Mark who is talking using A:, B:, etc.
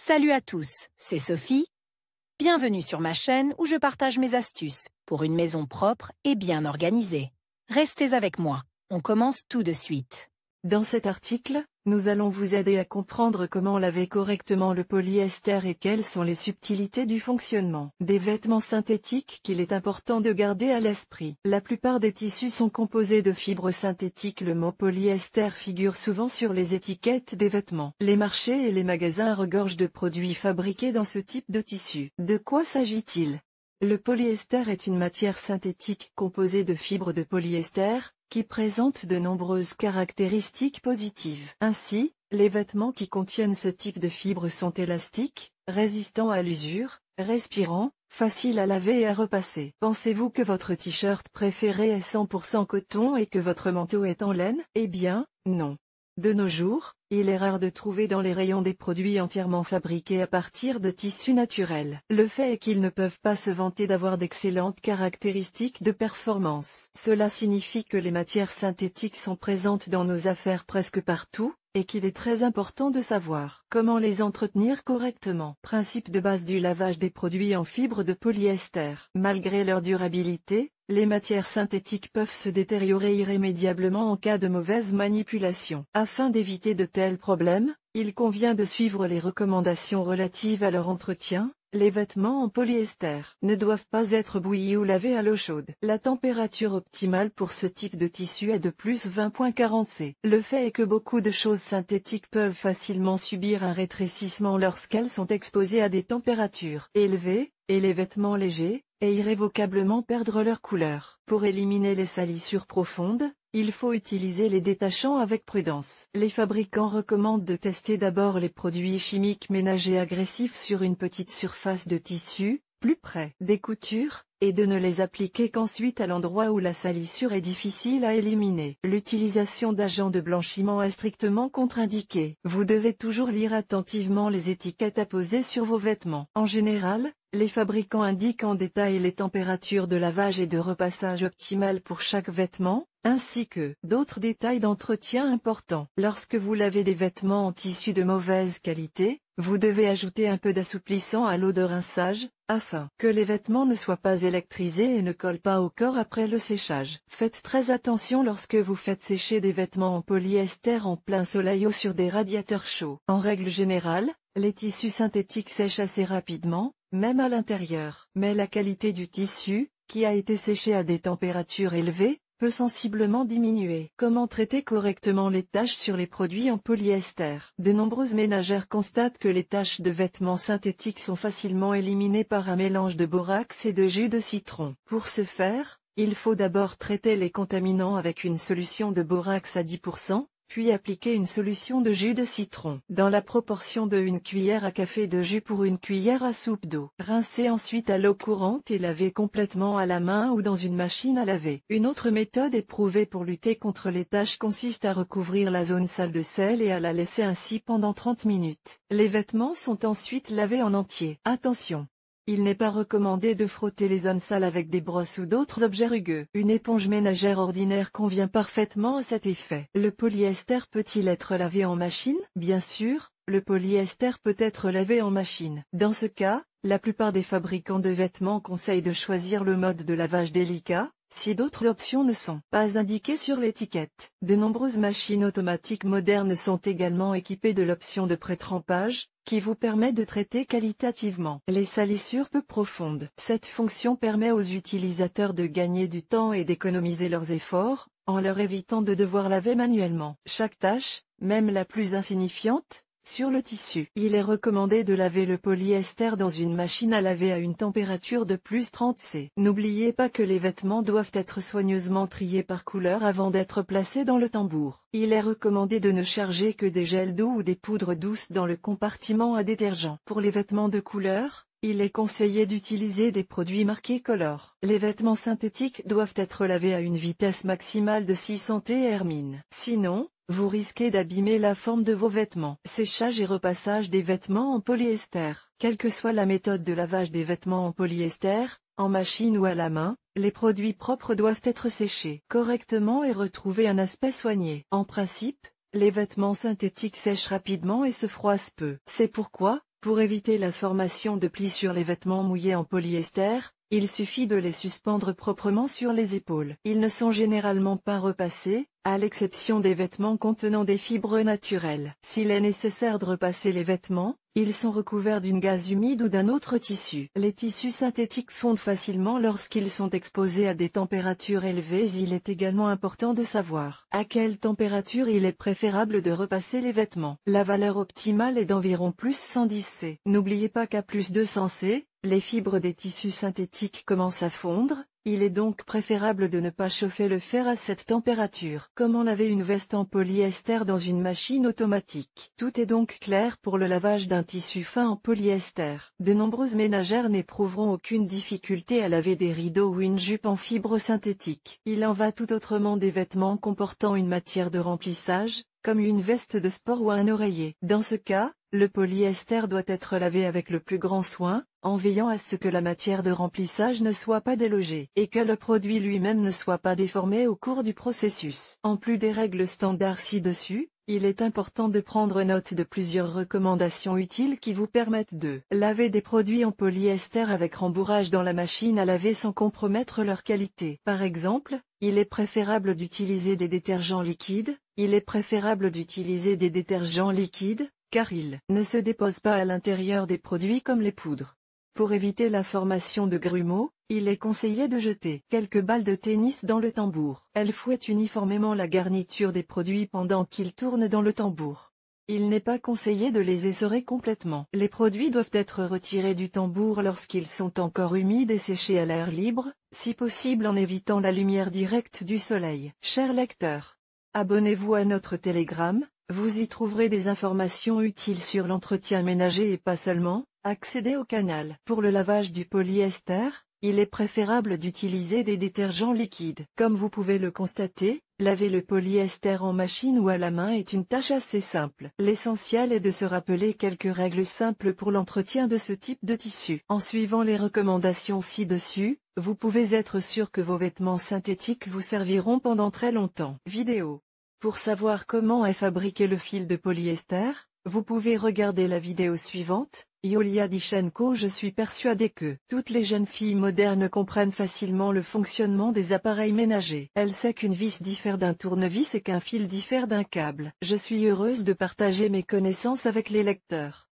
A: Salut à tous, c'est Sophie. Bienvenue sur ma chaîne où je partage mes astuces pour une maison propre et bien organisée. Restez avec moi, on commence tout de suite.
B: Dans cet article, nous allons vous aider à comprendre comment laver correctement le polyester et quelles sont les subtilités du fonctionnement des vêtements synthétiques qu'il est important de garder à l'esprit. La plupart des tissus sont composés de fibres synthétiques. Le mot polyester figure souvent sur les étiquettes des vêtements. Les marchés et les magasins regorgent de produits fabriqués dans ce type de tissu. De quoi s'agit-il ? Le polyester est une matière synthétique composée de fibres de polyester, qui présente de nombreuses caractéristiques positives. Ainsi, les vêtements qui contiennent ce type de fibres sont élastiques, résistants à l'usure, respirants, faciles à laver et à repasser. Pensez-vous que votre t-shirt préféré est 100% coton et que votre manteau est en laine? Eh bien, non. De nos jours, il est rare de trouver dans les rayons des produits entièrement fabriqués à partir de tissus naturels. Le fait est qu'ils ne peuvent pas se vanter d'avoir d'excellentes caractéristiques de performance. Cela signifie que les matières synthétiques sont présentes dans nos affaires presque partout, et qu'il est très important de savoir comment les entretenir correctement. Principe de base du lavage des produits en fibres de polyester. Malgré leur durabilité, les matières synthétiques peuvent se détériorer irrémédiablement en cas de mauvaise manipulation. Afin d'éviter de tels problèmes, il convient de suivre les recommandations relatives à leur entretien. Les vêtements en polyester ne doivent pas être bouillis ou lavés à l'eau chaude. La température optimale pour ce type de tissu est de plus 20,40 C. Le fait est que beaucoup de choses synthétiques peuvent facilement subir un rétrécissement lorsqu'elles sont exposées à des températures élevées, et les vêtements légers, et irrévocablement perdre leur couleur. Pour éliminer les salissures profondes, il faut utiliser les détachants avec prudence. Les fabricants recommandent de tester d'abord les produits chimiques ménagers agressifs sur une petite surface de tissu, plus près des coutures, et de ne les appliquer qu'ensuite à l'endroit où la salissure est difficile à éliminer. L'utilisation d'agents de blanchiment est strictement contre-indiquée. Vous devez toujours lire attentivement les étiquettes apposées sur vos vêtements. En général, les fabricants indiquent en détail les températures de lavage et de repassage optimales pour chaque vêtement, ainsi que d'autres détails d'entretien importants. Lorsque vous lavez des vêtements en tissu de mauvaise qualité, vous devez ajouter un peu d'assouplissant à l'eau de rinçage, afin que les vêtements ne soient pas électrisés et ne collent pas au corps après le séchage. Faites très attention lorsque vous faites sécher des vêtements en polyester en plein soleil ou sur des radiateurs chauds. En règle générale, les tissus synthétiques sèchent assez rapidement, même à l'intérieur. Mais la qualité du tissu, qui a été séché à des températures élevées, peut sensiblement diminuer. Comment traiter correctement les taches sur les produits en polyester? De nombreuses ménagères constatent que les taches de vêtements synthétiques sont facilement éliminées par un mélange de borax et de jus de citron. Pour ce faire, il faut d'abord traiter les contaminants avec une solution de borax à 10%, puis appliquer une solution de jus de citron dans la proportion de 1 cuillère à café de jus pour 1 cuillère à soupe d'eau. Rincez ensuite à l'eau courante et lavez complètement à la main ou dans une machine à laver. Une autre méthode éprouvée pour lutter contre les taches consiste à recouvrir la zone sale de sel et à la laisser ainsi pendant 30 minutes. Les vêtements sont ensuite lavés en entier. Attention! Il n'est pas recommandé de frotter les zones sales avec des brosses ou d'autres objets rugueux. Une éponge ménagère ordinaire convient parfaitement à cet effet. Le polyester peut-il être lavé en machine? Bien sûr, le polyester peut être lavé en machine. Dans ce cas, la plupart des fabricants de vêtements conseillent de choisir le mode de lavage délicat, si d'autres options ne sont pas indiquées sur l'étiquette. De nombreuses machines automatiques modernes sont également équipées de l'option de pré-trempage, qui vous permet de traiter qualitativement les salissures peu profondes. Cette fonction permet aux utilisateurs de gagner du temps et d'économiser leurs efforts, en leur évitant de devoir laver manuellement chaque tache, même la plus insignifiante, sur le tissu. Il est recommandé de laver le polyester dans une machine à laver à une température de plus 30 C. N'oubliez pas que les vêtements doivent être soigneusement triés par couleur avant d'être placés dans le tambour. Il est recommandé de ne charger que des gels doux ou des poudres douces dans le compartiment à détergent. Pour les vêtements de couleur, il est conseillé d'utiliser des produits marqués Color. Les vêtements synthétiques doivent être lavés à une vitesse maximale de 600 Thermin. Sinon, vous risquez d'abîmer la forme de vos vêtements. Séchage et repassage des vêtements en polyester. Quelle que soit la méthode de lavage des vêtements en polyester, en machine ou à la main, les produits propres doivent être séchés correctement et retrouver un aspect soigné. En principe, les vêtements synthétiques sèchent rapidement et se froissent peu. C'est pourquoi, Pour éviter la formation de plis sur les vêtements mouillés en polyester, il suffit de les suspendre proprement sur les épaules. Ils ne sont généralement pas repassés, à l'exception des vêtements contenant des fibres naturelles. S'il est nécessaire de repasser les vêtements, ils sont recouverts d'une gaze humide ou d'un autre tissu. Les tissus synthétiques fondent facilement lorsqu'ils sont exposés à des températures élevées. Il est également important de savoir à quelle température il est préférable de repasser les vêtements. La valeur optimale est d'environ plus 110 C. N'oubliez pas qu'à plus 200 C, les fibres des tissus synthétiques commencent à fondre. Il est donc préférable de ne pas chauffer le fer à cette température. Comment laver une veste en polyester dans une machine automatique? Tout est donc clair pour le lavage d'un tissu fin en polyester. De nombreuses ménagères n'éprouveront aucune difficulté à laver des rideaux ou une jupe en fibre synthétique. Il en va tout autrement des vêtements comportant une matière de remplissage, comme une veste de sport ou un oreiller. Dans ce cas, le polyester doit être lavé avec le plus grand soin, en veillant à ce que la matière de remplissage ne soit pas délogée, et que le produit lui-même ne soit pas déformé au cours du processus. En plus des règles standards ci-dessus, il est important de prendre note de plusieurs recommandations utiles qui vous permettent de laver des produits en polyester avec rembourrage dans la machine à laver sans compromettre leur qualité. Par exemple, il est préférable d'utiliser des détergents liquides, car ils ne se déposent pas à l'intérieur des produits comme les poudres. Pour éviter la formation de grumeaux, il est conseillé de jeter quelques balles de tennis dans le tambour. Elles fouettent uniformément la garniture des produits pendant qu'ils tournent dans le tambour. Il n'est pas conseillé de les essorer complètement. Les produits doivent être retirés du tambour lorsqu'ils sont encore humides et séchés à l'air libre, si possible en évitant la lumière directe du soleil. Chers lecteurs, abonnez-vous à notre Telegram. Vous y trouverez des informations utiles sur l'entretien ménager et pas seulement. Accédez au canal. Pour le lavage du polyester, il est préférable d'utiliser des détergents liquides. Comme vous pouvez le constater, laver le polyester en machine ou à la main est une tâche assez simple. L'essentiel est de se rappeler quelques règles simples pour l'entretien de ce type de tissu. En suivant les recommandations ci-dessus, vous pouvez être sûr que vos vêtements synthétiques vous serviront pendant très longtemps. Vidéo. Pour savoir comment est fabriqué le fil de polyester, vous pouvez regarder la vidéo suivante. Yulia Dichenko. Je suis persuadée que toutes les jeunes filles modernes comprennent facilement le fonctionnement des appareils ménagers. Elle sait qu'une vis diffère d'un tournevis et qu'un fil diffère d'un câble. Je suis heureuse de partager mes connaissances avec les lecteurs.